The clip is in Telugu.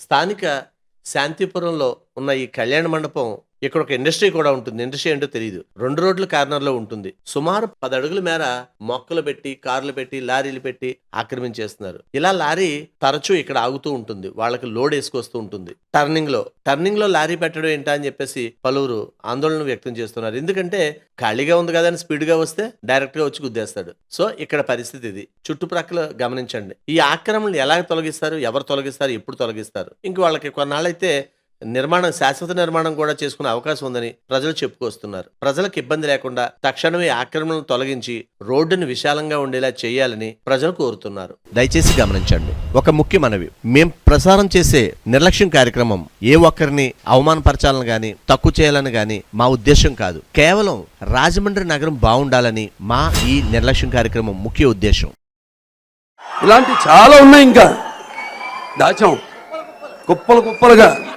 స్థానిక శాంతిపురంలో ఉన్న ఈ కళ్యాణ మండపం ఇక్కడ ఒక ఇండస్ట్రీ కూడా ఉంటుంది. ఇండస్ట్రీ ఏంటో తెలియదు. 2 రోడ్ల కార్నర్లో ఉంటుంది. సుమారు 10 అడుగుల మేర మొక్కలు పెట్టి, కార్లు పెట్టి, లారీలు పెట్టి ఆక్రమించేస్తున్నారు. ఇలా లారీ తరచూ ఇక్కడ ఆగుతూ ఉంటుంది. వాళ్ళకి లోడ్ వేసుకొస్తూ ఉంటుంది. టర్నింగ్ లో లారీ పెట్టడం ఏంటా అని చెప్పేసి పలువురు ఆందోళన వ్యక్తం చేస్తున్నారు. ఎందుకంటే ఖాళీగా ఉంది కదా అని స్పీడ్ గా వస్తే డైరెక్ట్ గా వచ్చి గుద్దేస్తాడు. సో ఇక్కడ పరిస్థితి ఇది. చుట్టుప్రక్కల గమనించండి. ఈ ఆక్రమణలు ఎలా తొలగిస్తారు, ఎవరు తొలగిస్తారు, ఎప్పుడు తొలగిస్తారు? ఇంక వాళ్ళకి కొన్నాళ్ళైతే శాశ్వత నిర్మాణం కూడా చేసుకునే అవకాశం ఉందని ప్రజలు చెప్పుకొస్తున్నారు. ప్రజలకు ఇబ్బంది లేకుండా తక్షణమే ఆక్రమణను తొలగించి రోడ్డును విశాలంగా ఉండేలా చేయాలని ప్రజలు కోరుతున్నారు. దయచేసి గమనించండి. ఒక ముఖ్య మనవి, మేం ప్రసారం చేసే నిర్లక్ష్యం కార్యక్రమం ఏ ఒక్కరిని అవమానపరచాలని గాని, తక్కువ చేయాలని గాని మా ఉద్దేశం కాదు. కేవలం రాజమండ్రి నగరం బాగుండాలని మా ఈ నిర్లక్ష్యం కార్యక్రమం ముఖ్య ఉద్దేశం. ఇలాంటి చాలా ఉన్నాయి, ఇంకా దాచాం కుప్పలుగా.